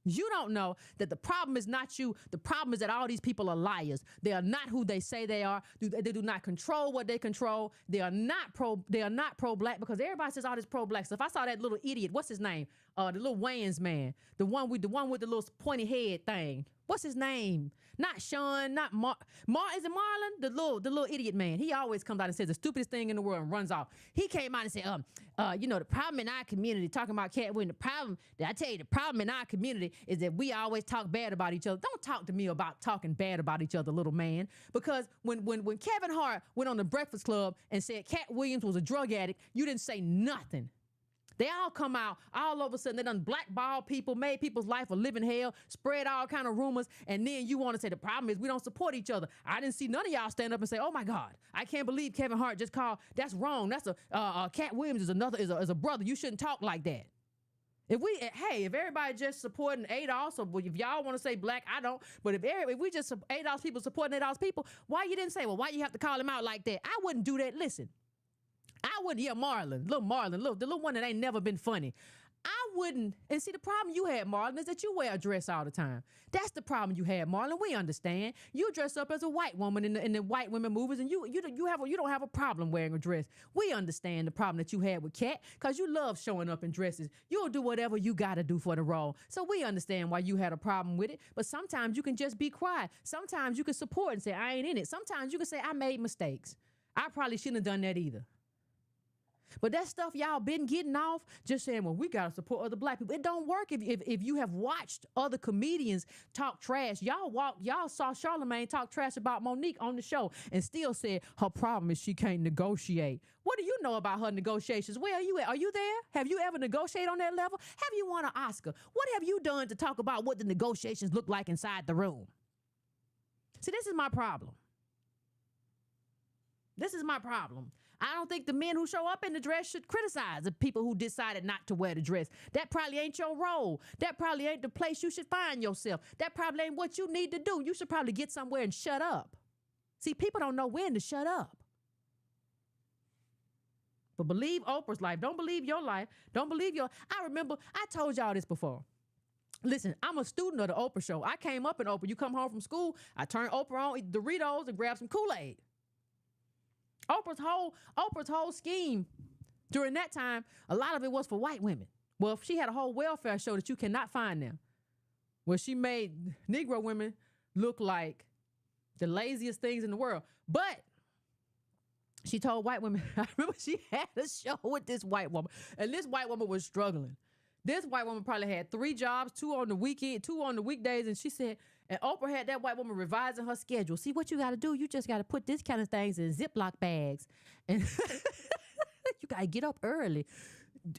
You don't know that the problem is not you. The problem is that all these people are liars. They are not who they say they are. They do not control what they control. They are not pro-black because everybody says all this pro-black stuff. I saw that little idiot. What's his name? The little Wayans man. The one with the little pointy head thing. What's his name? Not Sean, not is it Marlon? The little idiot man. He always comes out and says the stupidest thing in the world and runs off. He came out and said, the problem in our community, talking about Katt Williams, the problem in our community is that we always talk bad about each other. Don't talk to me about talking bad about each other, little man. Because when Kevin Hart went on the Breakfast Club and said Katt Williams was a drug addict, you didn't say nothing. They all come out, all of a sudden, they done blackball people, made people's life a living hell, spread all kind of rumors, and then you want to say the problem is we don't support each other. I didn't see none of y'all stand up and say, oh my God, I can't believe Kevin Hart just called, that's wrong. That's Katt Williams is a brother. You shouldn't talk like that. If everybody just supporting ADOS, or if y'all want to say black, I don't. But if we just ADOS people supporting ADOS people, why you didn't say, well, why you have to call him out like that? I wouldn't do that. Listen, I wouldn't. Yeah, Marlon, the little one that ain't never been funny. I wouldn't. And see, the problem you had, Marlon, is that you wear a dress all the time. That's the problem you had, Marlon. We understand. You dress up as a white woman in the white women movies, and you don't have a problem wearing a dress. We understand the problem that you had with Katt, because you love showing up in dresses. You'll do whatever you got to do for the role. So we understand why you had a problem with it. But sometimes you can just be quiet. Sometimes you can support and say, I ain't in it. Sometimes you can say, I made mistakes. I probably shouldn't have done that either. But that stuff y'all been getting off, just saying, well, we got to support other black people. It don't work if you have watched other comedians talk trash. Y'all saw Charlamagne talk trash about Monique on the show and still said her problem is she can't negotiate. What do you know about her negotiations? Where are you at? Are you there? Have you ever negotiated on that level? Have you won an Oscar? What have you done to talk about what the negotiations look like inside the room? See, this is my problem. This is my problem. I don't think the men who show up in the dress should criticize the people who decided not to wear the dress. That probably ain't your role. That probably ain't the place you should find yourself. That probably ain't what you need to do. You should probably get somewhere and shut up. See, people don't know when to shut up. But believe Oprah's life. Don't believe your life. Don't believe I remember, I told y'all this before. Listen, I'm a student of the Oprah show. I came up in Oprah. You come home from school, I turn Oprah on, eat Doritos, and grab some Kool-Aid. Oprah's whole scheme during that time, a lot of it was for white women. Well, she had a whole welfare show that you cannot find now, where she made Negro women look like the laziest things in the world. But she told white women, I remember she had a show with this white woman, and this white woman was struggling. This white woman probably had 3 jobs, 2 on the weekend, 2 on the weekdays, and she said, and Oprah had that white woman revising her schedule. See, what you got to do, you just got to put this kind of things in Ziploc bags. And you got to get up early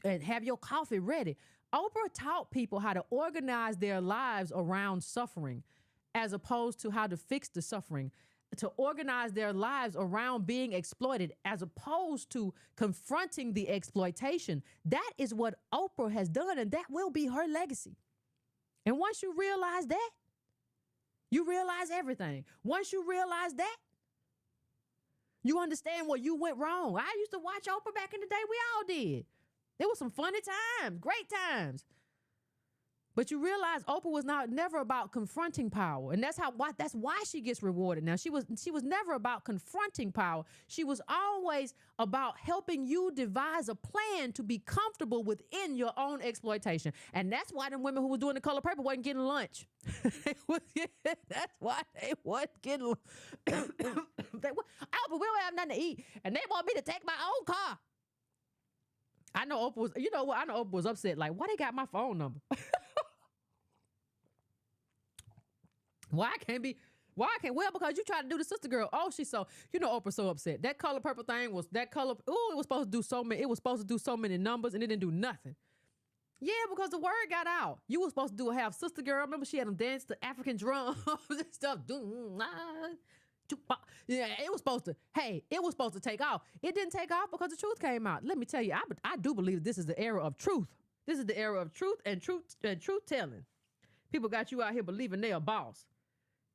and have your coffee ready. Oprah taught people how to organize their lives around suffering as opposed to how to fix the suffering, to organize their lives around being exploited as opposed to confronting the exploitation. That is what Oprah has done, and that will be her legacy. And once you realize that, you realize everything. Once you realize that, you understand where you went wrong. I used to watch Oprah back in the day. We all did. There was some funny times, great times. But you realize Oprah was never about confronting power. And that's why she gets rewarded now. She was never about confronting power. She was always about helping you devise a plan to be comfortable within your own exploitation. And that's why them women who was doing The Color Purple wasn't getting lunch. That's why they wasn't getting lunch. Oprah, we don't have nothing to eat. And they want me to take my own car. I know Oprah was, you know what? I know Oprah was upset. Like, why they got my phone number? Why can't? Well, because you tried to do the sister girl. Oh, she's so, Oprah's so upset. That Color Purple thing was it was supposed to do so many numbers and it didn't do nothing. Yeah, because the word got out. You were supposed to have sister girl. Remember she had them dance to African drums and stuff. Yeah, it was supposed to take off. It didn't take off because the truth came out. Let me tell you, I do believe this is the era of truth. This is the era of truth and truth telling. People got you out here believing they're a boss.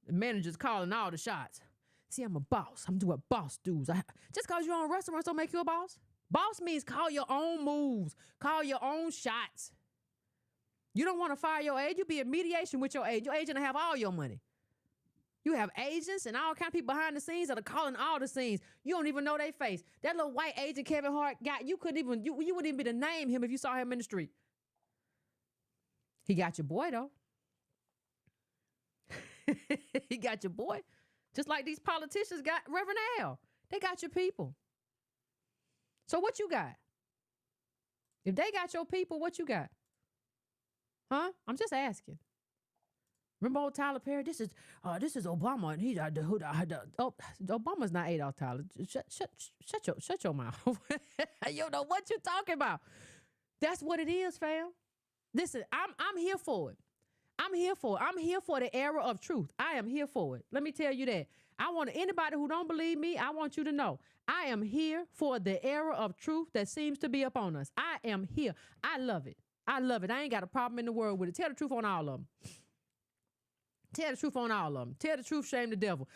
The manager's calling all the shots. See, I'm a boss. I'm doing what boss does. Just because you own restaurants don't make you a boss. Boss means call your own moves. Call your own shots. You don't want to fire your agent. You be in mediation with your agent. Your agent will have all your money. You have agents and all kind of people behind the scenes that are calling all the scenes. You don't even know their face. That little white agent Kevin Hart got, you wouldn't even be to name him if you saw him in the street. He got your boy, though. He got your boy. Just like these politicians got Reverend Al. They got your people. So what you got? If they got your people, what you got? Huh? I'm just asking. Remember old Tyler Perry? This is Obama, and he's Obama's not Adolf Tyler. Shut your mouth. You know what you talking about? That's what it is, fam. Listen, I'm here for it. I'm here for it. I'm here for the era of truth. I am here for it. Let me tell you that. I want anybody who don't believe me, I want you to know I am here for the era of truth that seems to be upon us. I am here. I love it. I love it. I ain't got a problem in the world with it. Tell the truth on all of them. Tell the truth on all of them. Tell the truth, shame the devil.